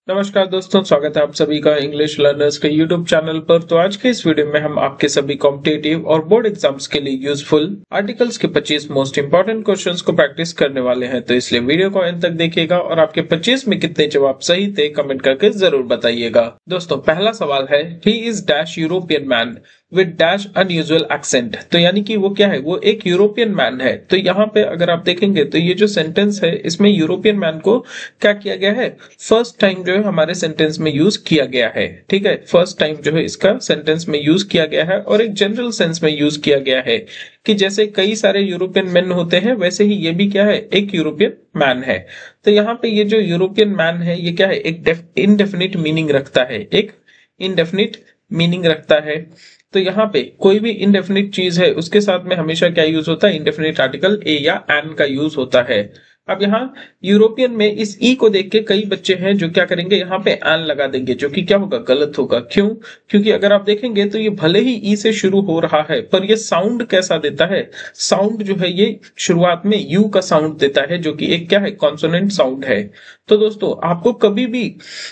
नमस्कार दोस्तों, स्वागत है आप सभी का इंग्लिश लर्नर्स के यूट्यूब चैनल पर। तो आज के इस वीडियो में हम आपके सभी कॉम्पिटिटिव और बोर्ड एग्जाम्स के लिए यूजफुल आर्टिकल्स के 25 मोस्ट इंपॉर्टेंट क्वेश्चंस को प्रैक्टिस करने वाले हैं। तो इसलिए वीडियो को अंत तक देखिएगा और आपके 25 में कितने जवाब सही थे कमेंट करके जरूर बताइएगा। दोस्तों, पहला सवाल है, he is dash European man with dash unusual accent. तो यानी कि वो क्या है, वो एक यूरोपियन मैन है। तो यहाँ पे अगर आप देखेंगे तो ये जो सेंटेंस है इसमें यूरोपियन मैन को क्या किया गया है, फर्स्ट टाइम जो है हमारे सेंटेंस में यूज किया गया है। ठीक है, फर्स्ट टाइम जो है इसका सेंटेंस में यूज किया गया है और एक जनरल सेंस में यूज किया गया है कि जैसे कई सारे यूरोपियन मैन होते हैं वैसे ही ये भी क्या है, एक यूरोपियन मैन है। तो यहाँ पे ये जो यूरोपियन मैन है ये क्या है, एक इनडेफिनिट मीनिंग रखता है, एक इनडेफिनिट मीनिंग रखता है। तो यहाँ पे कोई भी इनडेफिनिट चीज है उसके साथ में हमेशा क्या यूज होता है, इनडेफिनिट आर्टिकल ए या एन का यूज होता है। अब यहाँ यूरोपियन में इस ई को देख के कई बच्चे हैं जो क्या करेंगे, यहाँ पे एन लगा देंगे, जो कि क्या होगा, गलत होगा। क्यों? क्योंकि अगर आप देखेंगे तो ये भले ही ई से शुरू हो रहा है पर ये साउंड कैसा देता है, साउंड जो है ये शुरुआत में यू का साउंड देता है, जो कि एक क्या है, कॉन्सोनेंट साउंड है। तो दोस्तों आपको कभी भी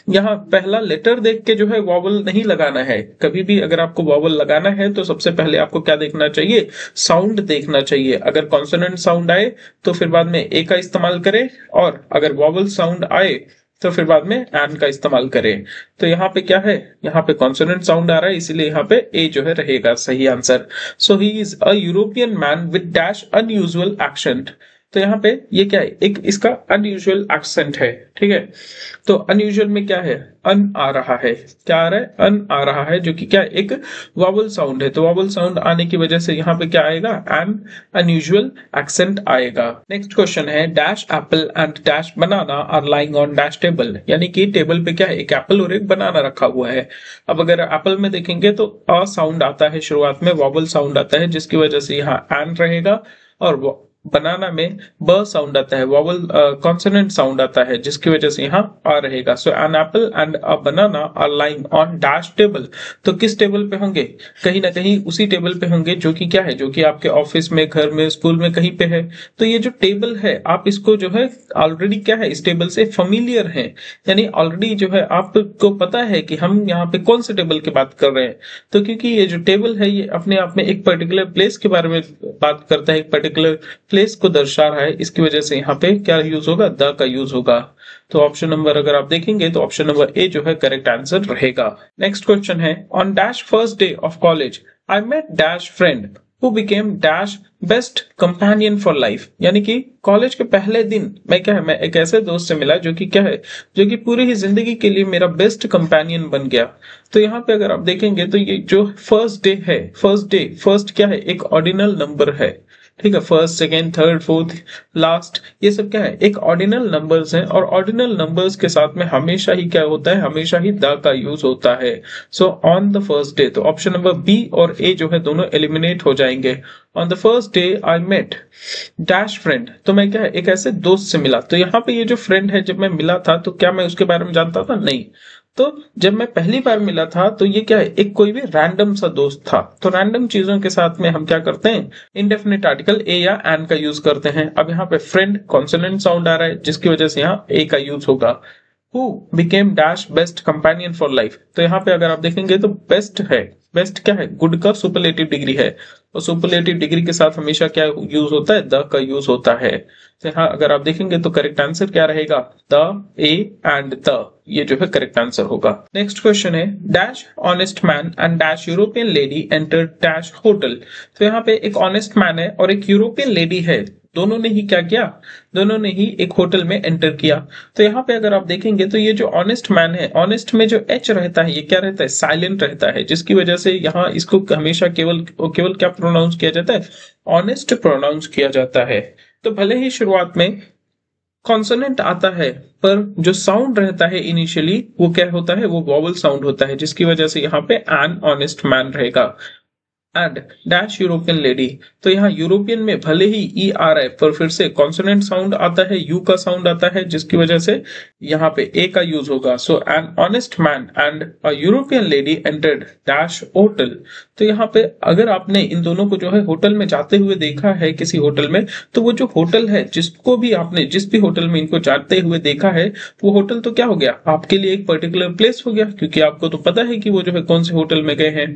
यहाँ पहला लेटर देख के जो है वॉवल नहीं लगाना है। कभी भी अगर आपको वॉवल लगाना है तो सबसे पहले आपको क्या देखना चाहिए, साउंड देखना चाहिए। अगर कॉन्सोनेंट साउंड आए तो फिर बाद में ए का इस्तेमाल करें, और अगर वॉवल साउंड आए तो फिर बाद में एन का इस्तेमाल करें। तो यहाँ पे क्या है, यहाँ पे कॉन्सोनेंट साउंड आ रहा है, इसीलिए यहाँ पे ए जो है रहेगा सही answer. So he is a European man with dash unusual accent. तो यहाँ पे ये क्या है, एक इसका अनयूजुअल एक्सेंट है। ठीक है, तो अनयूजुअल में क्या है, अन आ रहा है, क्या आ रहा है, अन आ रहा है, जो कि क्या एक वॉवल साउंड है। तो वॉवल साउंड आने की वजह से यहाँ पे क्या आएगा, एन अनयूजुअल एक्सेंट आएगा। नेक्स्ट क्वेश्चन है, dash apple and dash banana are lying on dash table. यानी कि टेबल पे क्या है, एक एप्पल और एक बनाना रखा हुआ है। अब अगर एप्पल में देखेंगे तो अ साउंड आता है शुरुआत में, वॉवल साउंड आता है, जिसकी वजह से यहाँ एन रहेगा, और बनाना में ब साउंड आता है, वॉवल कॉन्सोनेंट साउंड आता है, जिसकी वजह से यहाँ आ रहेगा। So an apple and a banana are lying on dash table. तो किस टेबल पे होंगे, कहीं ना कहीं उसी टेबल पे होंगे जो कि क्या है, जो कि आपके ऑफिस में, घर में, स्कूल में कहीं पे है। तो ये जो टेबल है आप इसको जो है ऑलरेडी क्या है, इस टेबल से फेमिलियर है, यानी ऑलरेडी जो है आपको पता है कि हम यहाँ पे कौन से टेबल की बात कर रहे हैं। तो क्योंकि ये जो टेबल है ये अपने आप में एक पर्टिकुलर प्लेस के बारे में बात करता है, एक पर्टिकुलर प्लेस को दर्शा रहा है, इसकी वजह से यहाँ पे क्या यूज होगा, द का यूज होगा। तो ऑप्शन नंबर अगर आप देखेंगे तो ऑप्शन नंबर ए जो है करेक्ट आंसर रहेगा। नेक्स्ट क्वेश्चन है, on dash first day of college I met dash friend who became dash best companion for life. यानी कि कॉलेज के पहले दिन मैं क्या है, मैं एक ऐसे दोस्त से मिला जो कि क्या है, जो कि पूरी ही जिंदगी के लिए मेरा बेस्ट कंपेनियन बन गया। तो यहाँ पे अगर आप देखेंगे तो ये जो फर्स्ट डे है, फर्स्ट डे, फर्स्ट क्या है, एक ऑर्डिनल नंबर है। ठीक है, first, second, third, fourth, last, ये सब क्या है, एक ऑर्डिनल नंबर्स हैं, और ऑर्डिनल नंबर्स के साथ में हमेशा ही क्या होता है, हमेशा ही द का यूज होता है। So on the first day, तो ऑप्शन नंबर बी और ए जो है दोनों एलिमिनेट हो जाएंगे। On the first day I met dash friend, तो मैं क्या है, एक ऐसे दोस्त से मिला। तो यहाँ पे ये जो फ्रेंड है, जब मैं मिला था तो क्या मैं उसके बारे में जानता था, नहीं। तो जब मैं पहली बार मिला था तो ये क्या है, एक कोई भी रैंडम सा दोस्त था। तो रैंडम चीजों के साथ में हम क्या करते हैं, इंडेफिनिट आर्टिकल ए या एन का यूज करते हैं। अब यहाँ पे फ्रेंड कॉन्सोनेंट साउंड आ रहा है, जिसकी वजह से यहाँ ए का यूज होगा। Who became dash best companion for life, तो यहाँ पे अगर आप देखेंगे तो बेस्ट है, बेस्ट क्या है, गुड का सुपरलेटिव डिग्री है, और सुपरलेटिव डिग्री के साथ हमेशा क्या यूज होता है, द का यूज होता है। तो यहाँ अगर आप देखेंगे तो करेक्ट आंसर क्या रहेगा, द, ए एंड द, ये जो है करेक्ट आंसर होगा। नेक्स्ट क्वेश्चन है, dash honest man and dash European lady enter dash hotel. तो यहाँ पे एक ऑनेस्ट मैन है और एक यूरोपियन लेडी है, दोनों ने ही क्या किया, दोनों ने ही एक होटल में एंटर किया। तो यहाँ पे अगर आप देखेंगे तो ये जो ऑनेस्ट मैन है, ऑनेस्ट में जो एच रहता है ये क्या रहता है, साइलेंट रहता है, जिसकी वजह से यहाँ इसको हमेशा केवल केवल क्या प्रोनाउंस किया जाता है, ऑनेस्ट प्रोनाउंस किया जाता है। तो भले ही शुरुआत में कॉन्सोनेंट आता है पर जो साउंड रहता है इनिशियली वो क्या होता है, वो वॉवल साउंड होता है, जिसकी वजह से यहाँ पे एन ऑनेस्ट मैन रहेगा। And dash European lady. तो यहाँ यूरोपियन में भले ही ई आ रहा है पर फिर से कॉन्सोनेंट साउंड आता है, यू का साउंड आता है, जिसकी वजह से यहाँ पे ए का यूज होगा। So an honest man and a European lady entered dash hotel. तो यहाँ पे अगर आपने इन दोनों को जो है होटल में जाते हुए देखा है किसी होटल में, तो वो जो होटल है जिसको भी आपने जिस भी होटल में इनको जाते हुए देखा है, वो होटल तो क्या हो गया आपके लिए एक पर्टिकुलर प्लेस हो गया, क्योंकि आपको तो पता है कि वो जो है कौन से होटल में गए हैं।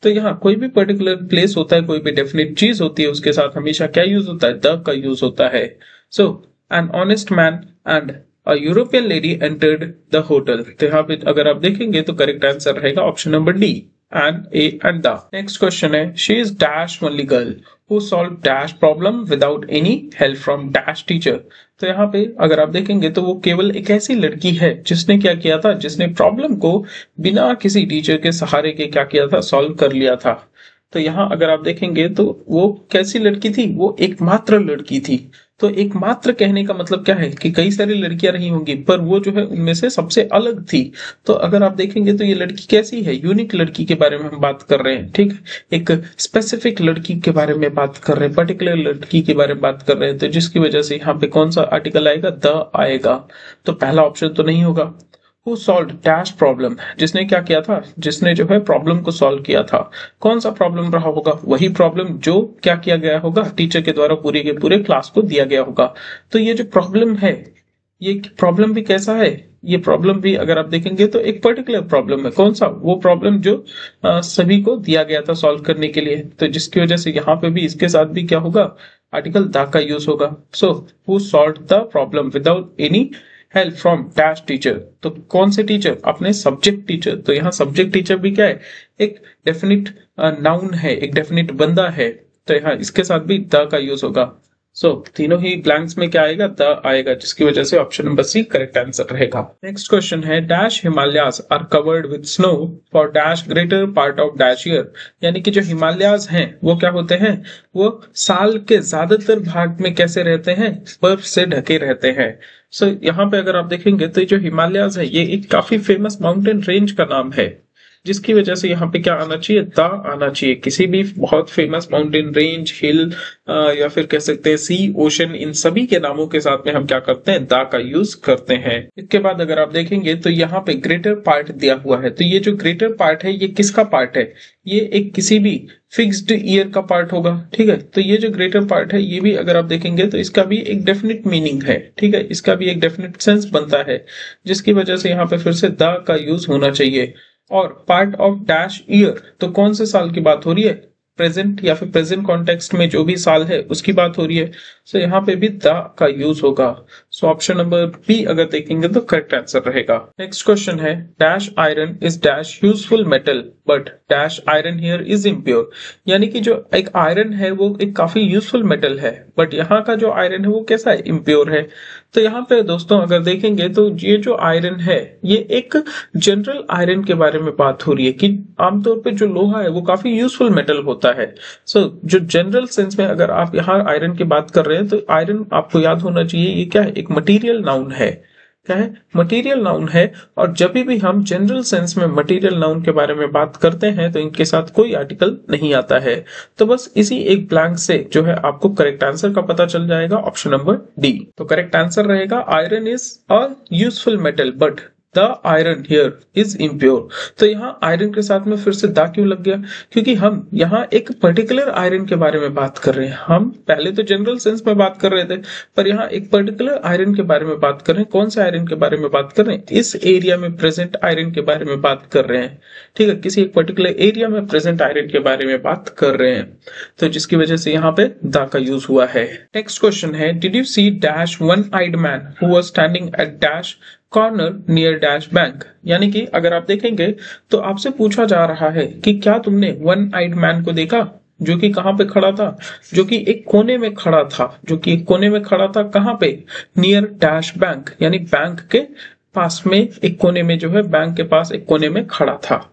तो यहाँ कोई भी पर्टिकुलर प्लेस होता है, कोई भी डेफिनेट चीज होती है, उसके साथ हमेशा क्या यूज होता है, द का यूज होता है। So an honest man and a European lady entered the hotel. तो यहाँ पे अगर आप देखेंगे तो करेक्ट आंसर रहेगा option number D, and a and the. Next question है, she is dash only girl who solve dash problem without any help from dash teacher. तो यहाँ पे अगर आप देखेंगे तो वो केवल एक ऐसी लड़की है जिसने क्या किया था, जिसने प्रॉब्लम को बिना किसी टीचर के सहारे के क्या किया था, सॉल्व कर लिया था। तो यहाँ अगर आप देखेंगे तो वो कैसी लड़की थी, वो एकमात्र लड़की थी। तो एकमात्र कहने का मतलब क्या है कि कई सारी लड़कियां रही होंगी, पर वो जो है उनमें से सबसे अलग थी। तो अगर आप देखेंगे तो ये लड़की कैसी है, यूनिक लड़की के बारे में हम बात कर रहे हैं, ठीक, एक स्पेसिफिक लड़की के बारे में बात कर रहे हैं, पर्टिकुलर लड़की के बारे में बात कर रहे हैं। तो जिसकी वजह से यहाँ पे कौन सा आर्टिकल आएगा, द आएगा। तो पहला ऑप्शन तो नहीं होगा। Who solved dash प्रॉब्लम, जिसने क्या किया था, जिसने जो है प्रॉब्लम को सॉल्व किया था। कौन सा प्रॉब्लम रहा होगा, वही प्रॉब्लम जो क्या किया गया होगा, टीचर के द्वारा पूरे के पूरे क्लास को दिया गया होगा। तो ये जो प्रॉब्लम है, ये प्रॉब्लम भी कैसा है, ये प्रॉब्लम भी अगर आप देखेंगे तो एक पर्टिकुलर प्रॉब्लम है। कौन सा, वो प्रॉब्लम जो सभी को दिया गया था सॉल्व करने के लिए। तो जिसकी वजह से यहाँ पे भी इसके साथ भी क्या होगा, आर्टिकल द का यूज होगा। So who solved the problem without any help from dash teacher. तो कौन से टीचर, अपने सब्जेक्ट टीचर। तो यहाँ सब्जेक्ट टीचर भी क्या है, एक डेफिनिट नाउन है, एक डेफिनिट बंदा है। तो यहाँ इसके साथ भी द का यूज होगा। सो तीनों ही ब्लैंक्स में क्या आएगा, द आएगा, जिसकी वजह से option number C correct answer रहेगा। नेक्स्ट क्वेश्चन है, dash Himalayas are covered with snow for dash greater part of dash year. यानी कि जो हिमालयाज हैं वो क्या होते हैं, वो साल के ज्यादातर भाग में कैसे रहते हैं, बर्फ से ढके रहते हैं। सो यहाँ पे अगर आप देखेंगे तो जो हिमालयाज है ये एक काफी फेमस माउंटेन रेंज का नाम है, जिसकी वजह से यहाँ पे क्या आना चाहिए, द आना चाहिए। किसी भी बहुत फेमस माउंटेन रेंज, हिल या फिर कह सकते हैं सी, ओशन, इन सभी के नामों के साथ में हम क्या करते हैं, द का यूज करते हैं। इसके बाद अगर आप देखेंगे तो यहाँ पे ग्रेटर पार्ट दिया हुआ है। तो ये जो ग्रेटर पार्ट है ये किसका पार्ट है, ये एक किसी भी फिक्स्ड ईयर का पार्ट होगा, ठीक है। तो ये जो ग्रेटर पार्ट है ये भी अगर आप देखेंगे तो इसका भी एक डेफिनेट मीनिंग है, ठीक है, इसका भी एक डेफिनेट सेंस बनता है, जिसकी वजह से यहाँ पे फिर से द का यूज होना चाहिए। और पार्ट ऑफ डैश ईयर, तो कौन से साल की बात हो रही है, प्रेजेंट या फिर प्रेजेंट कॉन्टेक्स्ट में जो भी साल है उसकी बात हो रही है। सो यहाँ पे भी द का यूज होगा। सो ऑप्शन नंबर बी अगर देखेंगे तो करेक्ट आंसर रहेगा। नेक्स्ट क्वेश्चन है, dash iron is dash useful metal but dash iron here is impure. यानी कि जो एक आयरन है वो एक काफी यूजफुल मेटल है, बट यहाँ का जो आयरन है वो कैसा है, इम्प्योर है। तो यहाँ पे दोस्तों अगर देखेंगे तो ये जो आयरन है ये एक जनरल आयरन के बारे में बात हो रही है कि आमतौर पे जो लोहा है वो काफी यूजफुल मेटल होता है। सो जो जनरल सेंस में अगर आप यहाँ आयरन की बात कर रहे हैं तो आयरन आपको याद होना चाहिए ये क्या है, एक मटेरियल नाउन है। क्या है, मटेरियल नाउन है। और जब भी हम जनरल सेंस में मटेरियल नाउन के बारे में बात करते हैं तो इनके साथ कोई आर्टिकल नहीं आता है। तो बस इसी एक ब्लैंक से जो है आपको करेक्ट आंसर का पता चल जाएगा, ऑप्शन नंबर डी। तो करेक्ट आंसर रहेगा, iron is a useful metal but the iron here is impure. तो यहाँ आयरन के साथ में फिर से द क्यों लग गया, क्योंकि हम यहाँ एक पर्टिकुलर आयरन के बारे में बात कर रहे हैं। हम पहले तो जनरल सेंस में बात कर रहे थे, पर यहाँ एक पर्टिकुलर आयरन के बारे में बात कर रहे हैं। कौन से आयरन के बारे में बात कर रहे हैं, इस एरिया में प्रेजेंट आयरन के बारे में बात कर रहे हैं, ठीक है, किसी एक पर्टिकुलर एरिया में प्रेजेंट आयरन के बारे में बात कर रहे हैं। तो जिसकी वजह से यहाँ पे द का यूज हुआ है। नेक्स्ट क्वेश्चन है, did you see dash one eyed man who was standing at dash corner near dash bank. यानी कि अगर आप देखेंगे तो आपसे पूछा जा रहा है कि क्या तुमने वन आइड मैन को देखा, जो कि कहां पे खड़ा था, जो कि एक कोने में खड़ा था, जो कि एक कोने में खड़ा था, कहां पे, नियर डैश बैंक, यानी बैंक के पास में एक कोने में जो है, बैंक के पास एक कोने में खड़ा था।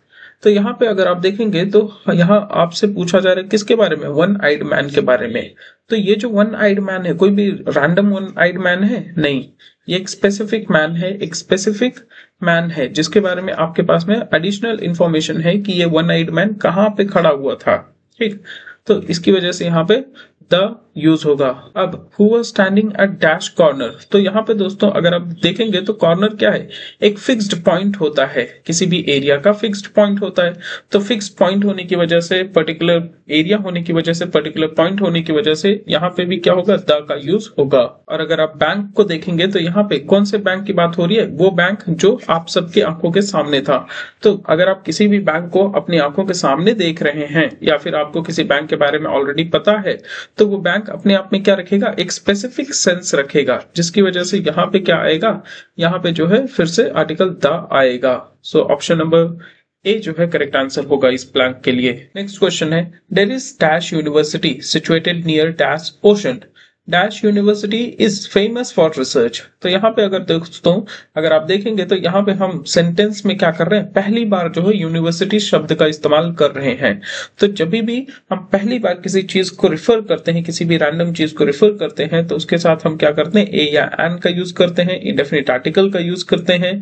तो यहाँ पे अगर आप देखेंगे तो यहाँ आपसे पूछा जा रहा है किसके बारे में, वन आइड मैन के बारे में। तो ये जो वन आइड मैन है कोई भी रैंडम वन आइड मैन है नहीं, ये एक स्पेसिफिक मैन है, एक स्पेसिफिक मैन है जिसके बारे में आपके पास में एडिशनल इंफॉर्मेशन है कि ये वन आइड मैन कहाँ पे खड़ा हुआ था। ठीक, तो इसकी वजह से यहाँ पे द यूज होगा। अब who was standing at dash corner, तो यहाँ पे दोस्तों अगर आप देखेंगे तो कॉर्नर क्या है, एक फिक्स्ड पॉइंट होता है, किसी भी एरिया का फिक्स्ड पॉइंट होता है। तो फिक्स्ड पॉइंट होने की वजह से, पर्टिकुलर एरिया होने की वजह से, पर्टिकुलर पॉइंट होने की वजह से यहाँ पे भी क्या होगा, द का यूज होगा। और अगर आप बैंक को देखेंगे तो यहाँ पे कौन से बैंक की बात हो रही है, वो बैंक जो आप सबकी आंखों के सामने था। तो अगर आप किसी भी बैंक को अपनी आंखों के सामने देख रहे हैं या फिर आपको किसी बैंक के बारे में ऑलरेडी पता है, तो वो बैंक अपने आप में क्या रखेगा, एक स्पेसिफिक सेंस रखेगा, जिसकी वजह से यहाँ पे क्या आएगा, यहाँ पे जो है फिर से आर्टिकल द आएगा। सो ऑप्शन नंबर ए जो है करेक्ट आंसर होगा इस ब्लैंक के लिए। नेक्स्ट क्वेश्चन है, there is dash university situated near dash ocean, dash university is famous for research. तो यहाँ पे अगर दोस्तों अगर आप देखेंगे तो यहाँ पे हम सेंटेंस में क्या कर रहे हैं, पहली बार जो है यूनिवर्सिटी शब्द का इस्तेमाल कर रहे हैं। तो जब भी हम पहली बार किसी चीज को रिफर करते हैं, किसी भी रैंडम चीज को रिफर करते हैं, तो उसके साथ हम क्या करते हैं, ए या एन का यूज करते हैं, इंडेफिनिट आर्टिकल का यूज करते हैं।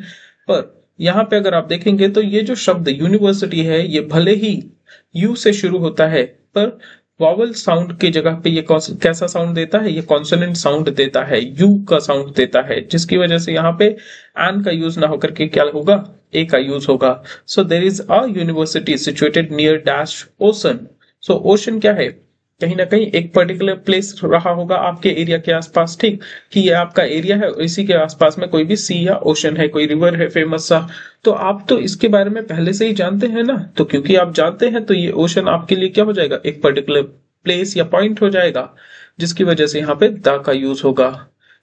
पर यहाँ पे अगर आप देखेंगे तो ये जो शब्द यूनिवर्सिटी है, ये भले ही यू से शुरू होता है, पर वॉवल साउंड की जगह पे ये कैसा साउंड देता है, ये कॉन्सोनेंट साउंड देता है, यू का साउंड देता है, जिसकी वजह से यहाँ पे एन का यूज ना होकर के क्या होगा, ए का यूज होगा। So there is a university situated near dash ocean. So ocean क्या है, कहीं ना कहीं एक पर्टिकुलर प्लेस रहा होगा आपके एरिया के आसपास, ठीक, कि ये आपका एरिया है, इसी के आसपास में कोई भी सी या ओशन है, कोई रिवर है फेमस सा, तो आप तो इसके बारे में पहले से ही जानते हैं ना। तो क्योंकि आप जानते हैं तो ये ओशन आपके लिए क्या हो जाएगा, एक पर्टिकुलर प्लेस या पॉइंट हो जाएगा, जिसकी वजह से यहाँ पे द का यूज होगा,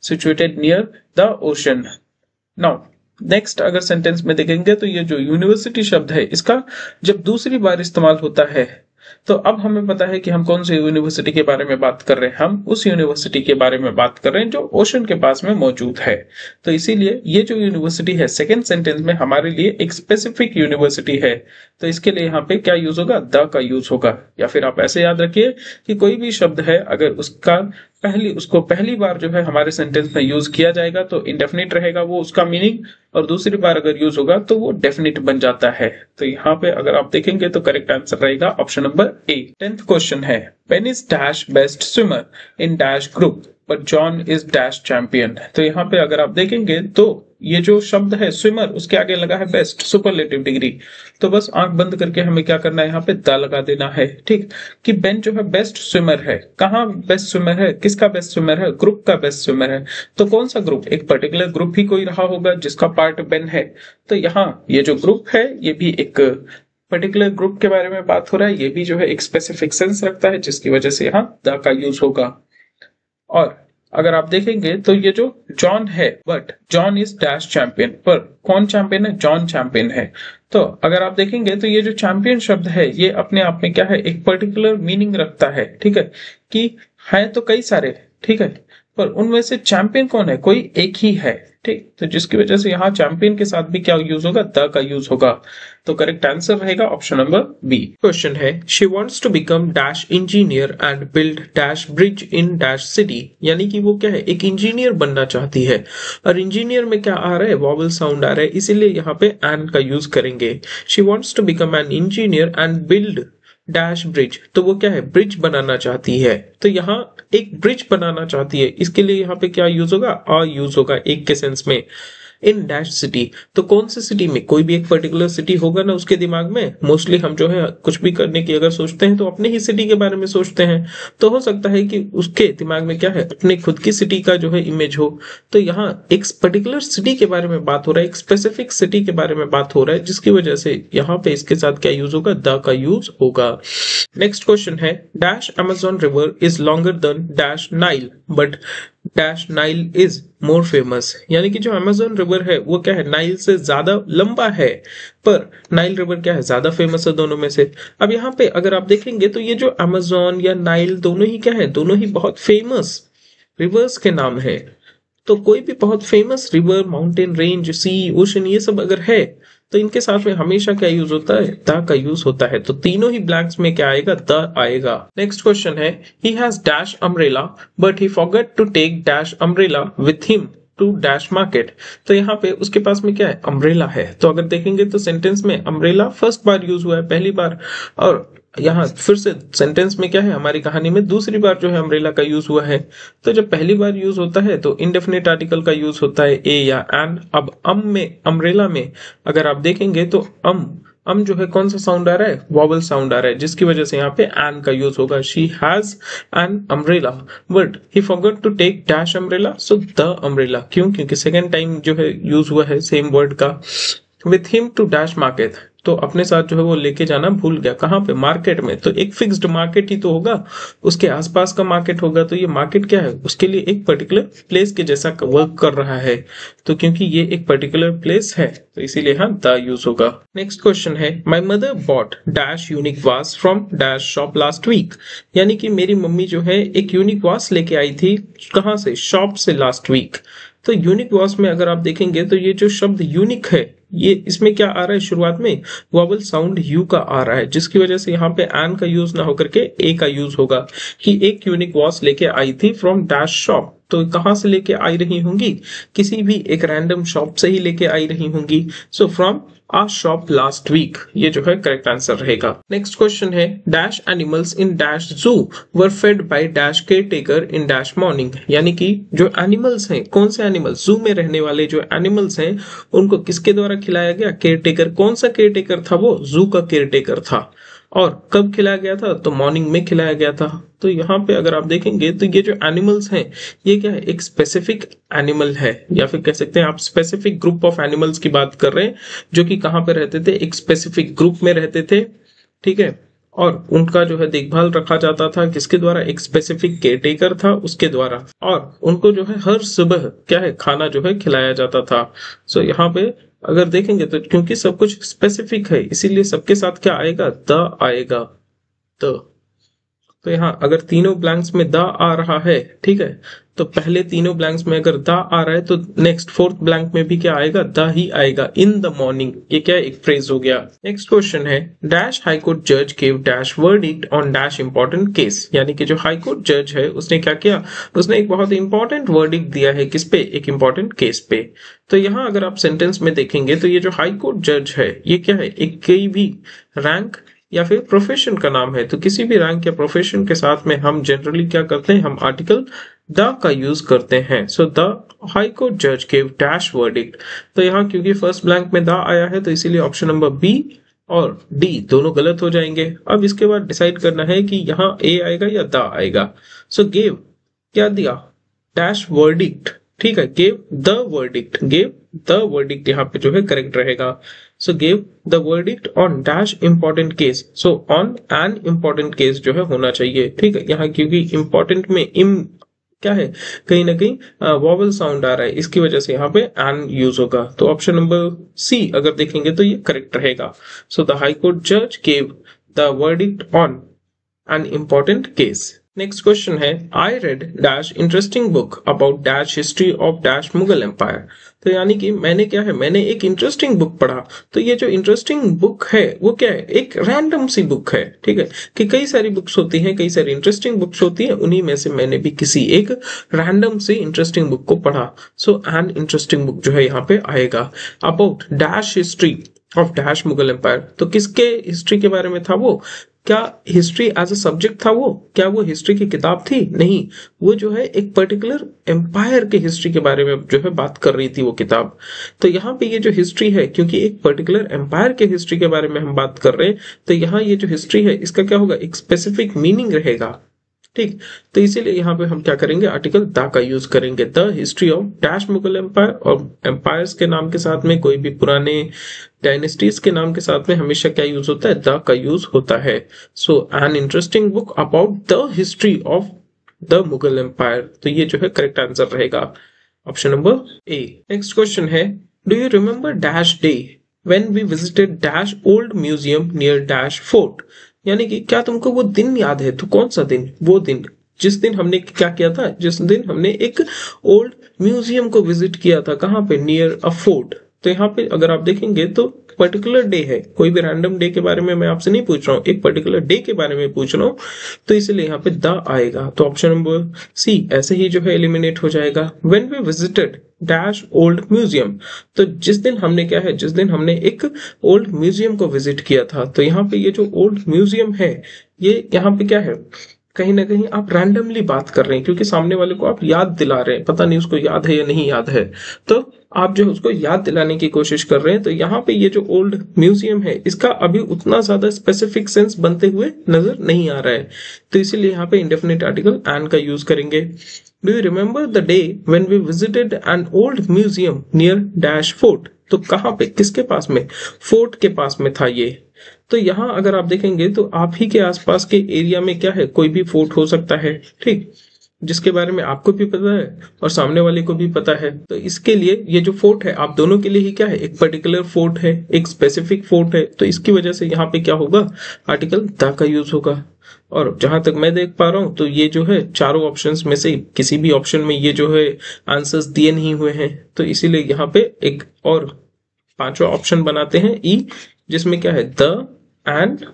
situated near the ocean. Now next अगर सेंटेंस में देखेंगे तो ये जो यूनिवर्सिटी शब्द है, इसका जब दूसरी बार इस्तेमाल होता है, तो अब हमें पता है कि हम कौन सी यूनिवर्सिटी के बारे में बात कर रहे हैं, हम उस यूनिवर्सिटी के बारे में बात कर रहे हैं जो ओशन के पास में मौजूद है। तो इसीलिए ये जो यूनिवर्सिटी है सेकंड सेंटेंस में हमारे लिए एक स्पेसिफिक यूनिवर्सिटी है, तो इसके लिए यहाँ पे क्या यूज होगा, द का यूज होगा। या फिर आप ऐसे याद रखिए कि कोई भी शब्द है अगर उसको पहली बार जो है हमारे सेंटेंस में यूज किया जाएगा तो इंडेफिनिट रहेगा वो उसका मीनिंग, और दूसरी बार अगर यूज होगा तो वो डेफिनिट बन जाता है। तो यहाँ पे अगर आप देखेंगे तो करेक्ट आंसर रहेगा option number A. 10th question है, when is dash best swimmer in dash group but John is dash champion. तो यहाँ पे अगर आप देखेंगे तो ये जो शब्द है स्विमर, उसके आगे लगा है बेस्ट, सुपरलेटिव डिग्री। तो बस आंख बंद करके हमें क्या करना है, यहाँ पे द लगा देना है, ठीक, कि बेन जो है बेस्ट स्विमर है। कहाँ बेस्ट स्विमर है, किसका बेस्ट स्विमर है, ग्रुप का बेस्ट स्विमर है। तो कौन सा ग्रुप, एक पर्टिकुलर ग्रुप ही कोई रहा होगा जिसका पार्ट बेन है। तो यहाँ ये जो ग्रुप है ये भी एक पर्टिकुलर ग्रुप के बारे में बात हो रहा है, ये भी जो है एक स्पेसिफिक सेंस रखता है, जिसकी वजह से यहाँ द का यूज होगा। और अगर आप देखेंगे तो ये जो जॉन है, but John is dash champion, पर कौन चैंपियन है, जॉन चैंपियन है। तो अगर आप देखेंगे तो ये जो चैंपियन शब्द है ये अपने आप में क्या है, एक पर्टिकुलर मीनिंग रखता है, ठीक है, कि है तो कई सारे, ठीक है, पर उनमें से चैंपियन कौन है, कोई एक ही है, ठीक। तो जिसकी वजह से यहाँ चैंपियन के साथ भी क्या यूज होगा, द का यूज होगा। तो करेक्ट आंसर रहेगा ऑप्शन नंबर बी। क्वेश्चन है, she wants to become dash engineer and build dash bridge in dash city, यानी कि वो क्या है, एक इंजीनियर बनना चाहती है, और इंजीनियर में क्या आ रहा है, वॉवल साउंड आ रहा है, इसीलिए यहाँ पे एंड का यूज करेंगे। She wants to become an engineer and build dash bridge, तो वो क्या है, ब्रिज बनाना चाहती है। तो यहाँ एक ब्रिज बनाना चाहती है, इसके लिए यहाँ पे क्या यूज होगा, आ यूज होगा एक के सेंस में, इन डैश सिटी। तो कौन सी सिटी में, कोई भी एक पर्टिकुलर सिटी होगा ना उसके दिमाग में। मोस्टली हम जो है कुछ भी करने की अगर सोचते हैं तो अपने ही सिटी के बारे में सोचते हैं, तो हो सकता है कि उसके दिमाग में क्या है, अपने खुद की सिटी का जो है इमेज हो। तो यहाँ एक पर्टिकुलर सिटी के बारे में बात हो रहा है, एक स्पेसिफिक सिटी के बारे में बात हो रहा है, जिसकी वजह से यहाँ पे इसके साथ क्या यूज होगा, द का यूज होगा। नेक्स्ट क्वेश्चन है, dash Amazon river is longer than dash Nile but dash Nile is more famous, यानी कि जो अमेजोन रिवर है वो क्या है, नाइल से ज्यादा लंबा है, पर नाइल रिवर क्या है, ज्यादा फेमस है दोनों में से। अब यहाँ पे अगर आप देखेंगे तो ये जो अमेजोन या नाइल दोनों ही क्या है, दोनों ही बहुत फेमस रिवर्स के नाम है। तो कोई भी बहुत फेमस रिवर, माउंटेन रेंज, सी, ओशन, ये सब अगर है तो इनके साथ में हमेशा क्या यूज होता है, द का यूज होता है। तो तीनों ही ब्लैंक्स में क्या आएगा, द आएगा। नेक्स्ट क्वेश्चन है, he has dash umbrella but he forgot to take dash umbrella with him to dash market. तो यहाँ पे उसके पास में क्या है, अम्ब्रेला है। तो अगर देखेंगे तो सेंटेंस में अम्ब्रेला फर्स्ट बार यूज हुआ है, पहली बार, और यहाँ फिर से सेंटेंस में क्या है, हमारी कहानी में दूसरी बार जो है अम्ब्रेला का यूज हुआ है। तो जब पहली बार यूज होता है तो इंडेफिनिट आर्टिकल का यूज होता है ए या एन। अब में अम्ब्रेला में अगर आप देखेंगे तो जो है कौन सा साउंड आ रहा है, वॉवल साउंड आ रहा है, जिसकी वजह से यहाँ पे एन का यूज होगा। She has an umbrella but he forgot to take dash umbrella, so the umbrella. क्यों? क्योंकि सेकेंड टाइम जो है यूज हुआ है सेम वर्ड का। With him to dash market, तो अपने साथ जो है वो लेके जाना भूल गया। कहाँ पे? मार्केट में। तो एक फिक्स्ड मार्केट ही तो होगा, उसके आसपास का मार्केट होगा। तो ये मार्केट क्या है, उसके लिए एक पर्टिकुलर प्लेस के जैसा वर्क कर रहा है। तो क्योंकि ये एक पर्टिकुलर प्लेस है तो इसीलिए हाँ द यूज होगा। नेक्स्ट क्वेश्चन है, my mother bought dash unique was from dash shop last week. यानी कि मेरी मम्मी जो है एक यूनिक वास लेके आई थी, कहाँ से? शॉप से, लास्ट वीक। तो यूनिक वास में अगर आप देखेंगे तो ये जो शब्द यूनिक है, ये इसमें क्या आ रहा है, शुरुआत में वॉवल साउंड यू का आ रहा है, जिसकी वजह से यहाँ पे एन का यूज ना होकर के ए का यूज होगा कि एक यूनिक वॉच लेके आई थी फ्रॉम डैश शॉप। तो कहां से लेके आई रही होंगी? किसी भी एक रैंडम शॉप से ही लेके आई रही होंगी। So from a shop last week, ये जो है करेक्ट आंसर रहेगा। नेक्स्ट क्वेश्चन है, dash animals in dash zoo were fed by dash care taker in dash morning. यानी कि जो एनिमल्स हैं, कौन से एनिमल्स? जू में रहने वाले जो एनिमल्स हैं उनको किसके द्वारा खिलाया गया? Care taker. कौन सा केयर टेकर था वो? जू का केयर टेकर था। और कब खिलाया गया था? तो मॉर्निंग में खिलाया गया था। तो यहाँ पे अगर आप देखेंगे तो ये जो एनिमल्स हैं ये क्या है, एक स्पेसिफिक एनिमल है, या फिर कह सकते हैं आप स्पेसिफिक ग्रुप ऑफ एनिमल्स की बात कर रहे हैं जो कि कहाँ पे रहते थे? एक स्पेसिफिक ग्रुप में रहते थे, ठीक है। और उनका जो है देखभाल रखा जाता था किसके द्वारा? एक स्पेसिफिक केयरटेकर था उसके द्वारा। और उनको जो है हर सुबह क्या है, खाना जो है खिलाया जाता था। सो यहाँ पे अगर देखेंगे तो क्योंकि सब कुछ स्पेसिफिक है इसीलिए सबके साथ क्या आएगा? द आएगा। तो यहाँ अगर तीनों ब्लैंक्स में द आ रहा है, ठीक है, तो पहले तीनों ब्लैंक्स में अगर द आ रहा है तो नेक्स्ट फोर्थ ब्लैंक में भी क्या आएगा? द ही आएगा। इन द मॉर्निंग, ये क्या एक फ्रेज हो गया। नेक्स्ट क्वेश्चन है, डैश हाई कोर्ट जज give dash verdict on dash important case. यानी कि जो हाई कोर्ट जज है उसने क्या किया? उसने एक बहुत इंपॉर्टेंट वर्डिक्ट दिया है किस पे? एक इंपॉर्टेंट केस पे। तो यहाँ अगर आप सेंटेंस में देखेंगे तो ये जो हाई कोर्ट जज है ये क्या है? एक कोई भी रैंक या फिर प्रोफेशन का नाम है। तो किसी भी रैंक या प्रोफेशन के साथ में हम जनरली क्या करते हैं? हम आर्टिकल द का यूज करते हैं। सो द हाई कोर्ट जज गिव डैश वर्डिक्ट। तो यहाँ क्योंकि फर्स्ट ब्लैंक में द आया है तो इसीलिए ऑप्शन नंबर बी और डी दोनों गलत हो जाएंगे। अब इसके बाद डिसाइड करना है कि यहाँ ए आएगा या द आएगा। सो गिव क्या दिया? डैश वर्डिक्ट, ठीक है, give the verdict. Give the verdict यहाँ पे जो है करेक्ट रहेगा। So give the verdict on dash important case. So on an important case जो है होना चाहिए, ठीक है। यहाँ क्योंकि इंपॉर्टेंट में इम क्या है, कहीं ना कहीं वॉवल साउंड आ रहा है, इसकी वजह से यहाँ पे एन यूज होगा। तो ऑप्शन नंबर सी अगर देखेंगे तो ये करेक्ट रहेगा। सो द हाई कोर्ट जज give the verdict on an important case. Next question है, I read dash interesting book about dash history of dash Mughal empire. तो यानी कि मैंने क्या है, मैंने एक इंटरेस्टिंग बुक पढ़ा। तो ये जो इंटरेस्टिंग बुक है वो क्या है? एक रैंडम सी बुक है, ठीक है, कि कई सारी बुक्स होती हैं, कई सारी इंटरेस्टिंग बुक्स होती हैं, उन्हीं में से मैंने भी किसी एक रैंडम सी इंटरेस्टिंग बुक को पढ़ा। सो एन इंटरेस्टिंग बुक जो है यहाँ पे आएगा। About dash history of dash Mughal empire, तो किसके हिस्ट्री के बारे में था वो? क्या हिस्ट्री एज अ सब्जेक्ट था वो? क्या वो हिस्ट्री की किताब थी? नहीं, वो जो है एक पर्टिकुलर एम्पायर के हिस्ट्री के बारे में जो है बात कर रही थी वो किताब। तो यहाँ पे ये जो हिस्ट्री है, क्योंकि एक पर्टिकुलर एम्पायर के हिस्ट्री के बारे में हम बात कर रहे हैं, तो यहाँ ये जो हिस्ट्री है इसका क्या होगा? एक स्पेसिफिक मीनिंग रहेगा, ठीक। तो इसीलिए यहाँ पे हम क्या करेंगे? आर्टिकल द का यूज करेंगे। The history of dash Mughal empire, और एम्पायर्स के नाम के साथ में कोई भी पुराने डायनेस्टीज के नाम के साथ में हमेशा क्या यूज होता है? द का यूज होता है। So an interesting book about the history of the Mughal empire, तो ये जो है करेक्ट आंसर रहेगा, option number A. Next question है, do you remember dash day when we visited dash old museum near dash fort. यानी कि क्या तुमको वो दिन याद है? तो कौन सा दिन? वो दिन जिस दिन हमने क्या किया था? जिस दिन हमने एक ओल्ड म्यूजियम को विजिट किया था। कहाँ पे? Near a fort. तो यहाँ पे अगर आप देखेंगे तो पर्टिकुलर डे है, कोई भी रैंडम डे के बारे में मैं आपसे नहीं पूछ रहा हूँ, एक पर्टिकुलर डे के बारे में पूछ रहा हूँ, तो इसलिए यहाँ पे द आएगा। तो ऑप्शन नंबर सी ऐसे ही जो है एलिमिनेट हो जाएगा। When we visited dash old museum, तो जिस दिन हमने क्या है, जिस दिन हमने एक ओल्ड म्यूजियम को विजिट किया था। तो यहाँ पे ये जो ओल्ड म्यूजियम है, ये यहाँ पे क्या है, कहीं ना कहीं आप रैंडमली बात कर रहे हैं, क्योंकि सामने वाले को आप याद दिला रहे हैं, पता नहीं उसको याद है या नहीं याद है, तो आप जो उसको याद दिलाने की कोशिश कर रहे हैं। तो यहाँ पे ये जो ओल्ड म्यूजियम है, इसका अभी उतना ज्यादा स्पेसिफिक सेंस बनते हुए नजर नहीं आ रहा है, तो इसीलिए यहाँ पे इंडेफिनिट आर्टिकल एन का यूज करेंगे। Do you remember the day when we visited an old museum near dash fort, तो कहाँ पे, किसके पास में, फोर्ट के पास में था ये। तो यहाँ अगर आप देखेंगे तो आप ही के आसपास के एरिया में क्या है, कोई भी फोर्ट हो सकता है, ठीक, जिसके बारे में आपको भी पता है और सामने वाले को भी पता है। तो इसके लिए ये जो फोर्ट है आप दोनों के लिए ही क्या है, एक पर्टिकुलर फोर्ट है, एक स्पेसिफिक फोर्ट है, तो इसकी वजह से यहाँ पे क्या होगा, आर्टिकल द का यूज होगा। और जहां तक मैं देख पा रहा हूं तो ये जो है चारों ऑप्शंस में से किसी भी ऑप्शन में ये जो है आंसर्स दिए नहीं हुए हैं, तो इसीलिए यहाँ पे एक और पांचवा ऑप्शन बनाते हैं ई, जिसमें क्या है द एंड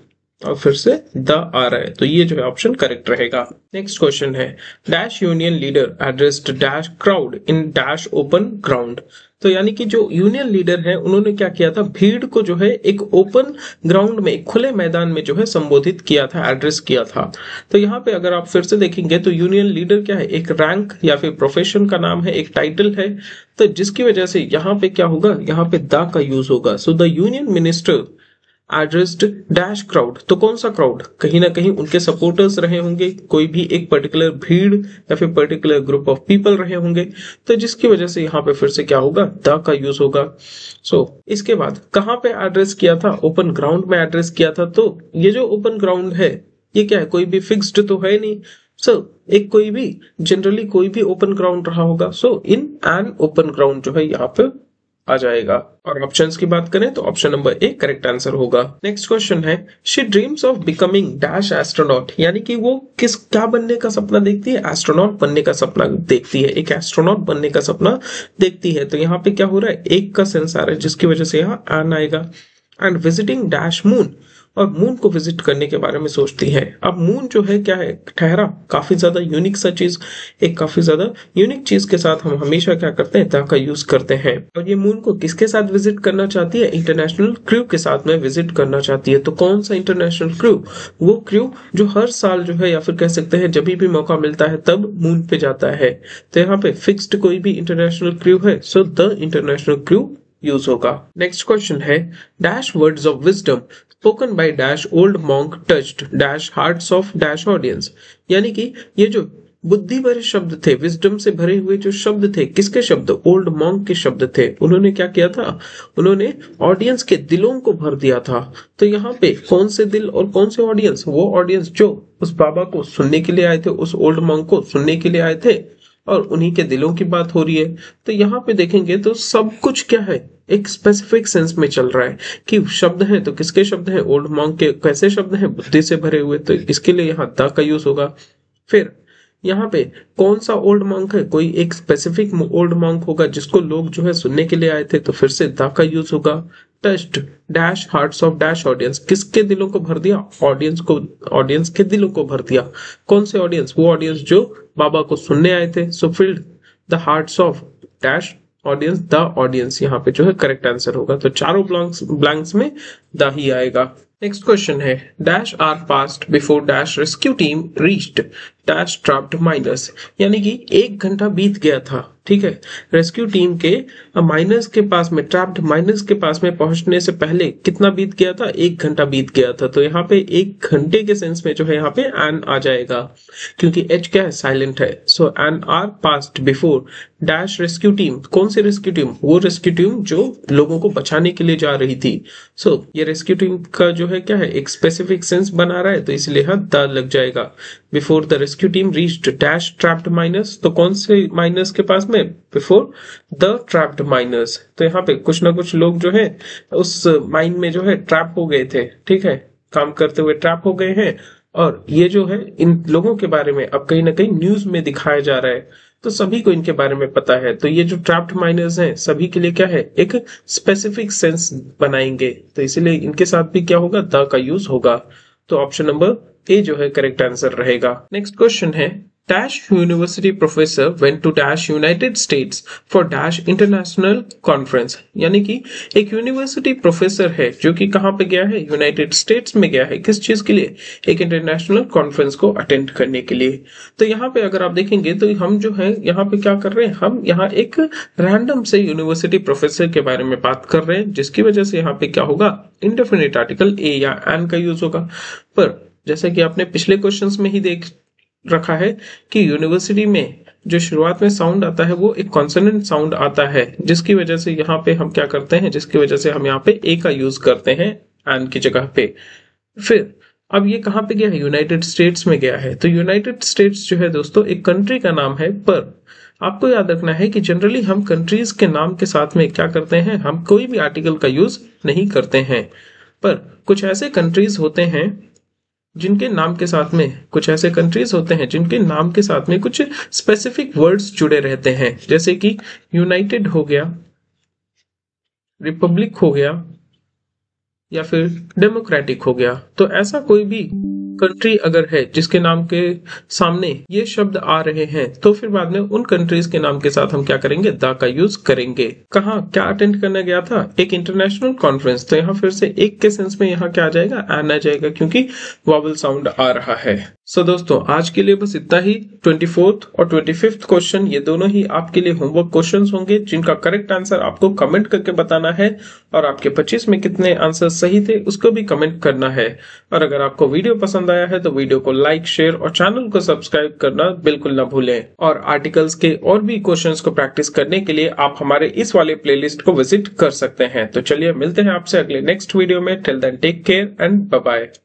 और फिर से द आ रहा है, तो ये जो है ऑप्शन करेक्ट रहेगा। नेक्स्ट क्वेश्चन है dash union leader addressed dash crowd in dash open ground, तो यानी कि जो यूनियन लीडर है उन्होंने क्या किया था, भीड़ को जो है एक ओपन ग्राउंड में, एक खुले मैदान में जो है संबोधित किया था, एड्रेस किया था। तो यहाँ पे अगर आप फिर से देखेंगे तो यूनियन लीडर क्या है, एक रैंक या फिर प्रोफेशन का नाम है, एक टाइटल है, तो जिसकी वजह से यहाँ पे क्या होगा, यहाँ पे द का यूज होगा। So the union minister addressed dash crowd, तो कौन सा क्राउड, कहीं ना कहीं उनके सपोर्टर्स रहे होंगे, कोई भी एक पर्टिकुलर भीड़ या फिर पर्टिकुलर ग्रुप ऑफ पीपल रहे होंगे, तो जिसकी वजह से यहाँ पे फिर से क्या होगा, द का यूज होगा। इसके बाद कहाँ पे एड्रेस किया था, ओपन ग्राउंड में एड्रेस किया था। तो ये जो ओपन ग्राउंड है ये क्या है, कोई भी फिक्स्ड तो है नहीं, एक कोई भी जनरली कोई भी ओपन ग्राउंड रहा होगा। इन एन ओपन ग्राउंड जो है यहाँ पे आ जाएगा। और ऑप्शंस की बात करें तो option number A correct answer होगा। नेक्स्ट क्वेश्चन है she dreams of becoming dash astronaut, यानी कि वो क्या बनने का सपना देखती है, एस्ट्रोनॉट बनने का सपना देखती है, एक एस्ट्रोनॉट बनने का सपना देखती है। तो यहाँ पे क्या हो रहा है, एक का सेंस आ रहा है, जिसकी वजह से यहाँ एन आएगा। एंड विजिटिंग डैश मून, और मून को विजिट करने के बारे में सोचती है। अब मून जो है क्या है, ठहरा काफी ज्यादा यूनिक सा चीज, एक काफी ज्यादा यूनिक चीज के साथ हम हमेशा क्या करते हैं, द का यूज करते हैं। और ये मून को किसके साथ विजिट करना चाहती है, इंटरनेशनल क्रू के साथ में विजिट करना चाहती है। तो कौन सा इंटरनेशनल क्रू, वो क्रू जो हर साल जो है, या फिर कह सकते हैं जब भी मौका मिलता है तब मून पे जाता है। तो यहाँ पे फिक्स्ड कोई भी इंटरनेशनल क्रू है, so the international crew use होगा। नेक्स्ट क्वेश्चन है dash words of wisdom spoken by dash old monk touched dash hearts of dash audience, यानी कि ये जो बुद्धि भरे शब्द थे, विजडम से भरे हुए जो शब्द थे, किसके शब्द, ओल्ड मॉन्क के शब्द थे। उन्होंने क्या किया था, उन्होंने ऑडियंस के दिलों को भर दिया था। तो यहाँ पे कौन से दिल और कौन से ऑडियंस, वो ऑडियंस जो उस बाबा को सुनने के लिए आए थे, उस ओल्ड मॉन्क को सुनने के लिए आए थे, और उन्हीं के दिलों की बात हो रही है। तो यहाँ पे देखेंगे तो सब कुछ क्या है, एक स्पेसिफिक सेंस में चल रहा है कि शब्द हैं, तो किसके शब्द हैं, ओल्ड मॉन्क के। कैसे शब्द हैं, बुद्धि से भरे हुए, तो इसके लिए यहाँ द का यूज होगा। फिर यहाँ पे कौन सा ओल्ड मॉन्क है, कोई एक स्पेसिफिक ओल्ड मॉन्क होगा जिसको लोग जो है सुनने के लिए आए थे, तो फिर से द का यूज होगा। Touched dash hearts of dash audience, किसके दिलों को भर दिया, ऑडियंस को, ऑडियंस के दिलों को भर दिया। कौन से ऑडियंस, वो ऑडियंस जो बाबा को सुनने आए थे। So filled the hearts of dash audience, the audience यहाँ पे जो है करेक्ट आंसर होगा। तो चारों ब्लैंक्स में द ही आएगा। नेक्स्ट क्वेश्चन है dash are past before dash rescue team reached dash trapped miners, यानी कि 1 घंटा बीत गया था, ठीक है, रेस्क्यू टीम के माइनस के पास में, ट्रैप्ड माइनस के पास में पहुंचने से पहले कितना बीत गया था, 1 घंटा बीत गया था। तो यहाँ पे 1 घंटे के सेंस में जो है यहाँ पे एन आ जाएगा, क्योंकि एच क्या है, साइलेंट है। So an are past before dash rescue team, कौन सी रेस्क्यू टीम, वो रेस्क्यू टीम जो लोगों को बचाने के लिए जा रही थी। सो ये रेस्क्यू टीम का जो है क्या है, एक स्पेसिफिक सेंस बना रहा है, तो इसलिए यहाँ द लग जाएगा। Before the rescue team reached dash trapped minus, तो कौन से माइनस के पास में, बिफोर द ट्रैप्ड माइनस। तो यहाँ पे कुछ ना कुछ लोग जो है उस माइन में जो है ट्रैप हो गए थे, ठीक है, काम करते हुए ट्रैप हो गए हैं, और ये जो है इन लोगों के बारे में अब कहीं ना कहीं न्यूज में दिखाया जा रहा है। तो सभी को इनके बारे में पता है। तो ये जो ट्रैप्ड माइनर्स हैं सभी के लिए क्या है, एक स्पेसिफिक सेंस बनाएंगे, तो इसीलिए इनके साथ भी क्या होगा, द का यूज होगा। तो ऑप्शन नंबर ए जो है करेक्ट आंसर रहेगा। नेक्स्ट क्वेश्चन है, dash university professor went to dash United States for dash international conference. यानी कि एक यूनिवर्सिटी प्रोफेसर है जो कि कहां पे गया है, यूनाइटेड स्टेट्स में गया है। किस चीज के लिए, एक इंटरनेशनल कॉन्फ्रेंस को अटेंड करने के लिए। तो यहाँ पे अगर आप देखेंगे तो हम जो है यहाँ पे क्या कर रहे हैं, हम यहाँ एक रैंडम से यूनिवर्सिटी प्रोफेसर के बारे में बात कर रहे हैं, जिसकी वजह से यहाँ पे क्या होगा, इंडेफिनिट आर्टिकल ए या एन का यूज होगा। पर जैसा कि आपने पिछले क्वेश्चंस में ही देख रखा है कि यूनिवर्सिटी में जो शुरुआत में साउंड आता है वो एक कॉन्सोनेंट साउंड आता है, जिसकी वजह से यहाँ पे हम क्या करते हैं, जिसकी वजह से हम यहाँ पे ए का यूज करते हैं एन की जगह पे। फिर अब ये कहाँ पे गया है, यूनाइटेड स्टेट्स में गया है। तो यूनाइटेड स्टेट्स जो है दोस्तों एक कंट्री का नाम है, पर आपको याद रखना है कि जनरली हम कंट्रीज के नाम के साथ में क्या करते हैं, हम कोई भी आर्टिकल का यूज नहीं करते हैं। पर कुछ ऐसे कंट्रीज होते हैं जिनके नाम के साथ में, कुछ ऐसे कंट्रीज होते हैं जिनके नाम के साथ में कुछ स्पेसिफिक वर्ड्स जुड़े रहते हैं, जैसे कि यूनाइटेड हो गया, रिपब्लिक हो गया, या फिर डेमोक्रेटिक हो गया। तो ऐसा कोई भी कंट्री अगर है जिसके नाम के सामने ये शब्द आ रहे हैं, तो फिर बाद में उन कंट्रीज के नाम के साथ हम क्या करेंगे, द का यूज करेंगे। कहाँ क्या अटेंड करने गया था, एक इंटरनेशनल कॉन्फ्रेंस। तो यहाँ फिर से एक के सेंस में यहाँ क्या आ जाएगा, एन आ जाएगा, क्योंकि वॉवल साउंड आ रहा है। सो दोस्तों आज के लिए बस इतना ही। 24th और 25th क्वेश्चन ये दोनों ही आपके लिए होमवर्क क्वेश्चंस होंगे, जिनका करेक्ट आंसर आपको कमेंट करके बताना है, और आपके 25 में कितने आंसर सही थे उसको भी कमेंट करना है। और अगर आपको वीडियो पसंद आया है तो वीडियो को लाइक, शेयर और चैनल को सब्सक्राइब करना बिल्कुल ना भूलें। और आर्टिकल्स के और भी क्वेश्चंस को प्रैक्टिस करने के लिए आप हमारे इस वाले प्लेलिस्ट को विजिट कर सकते हैं। तो चलिए मिलते हैं आपसे अगले नेक्स्ट वीडियो में। Till then take care and bye bye.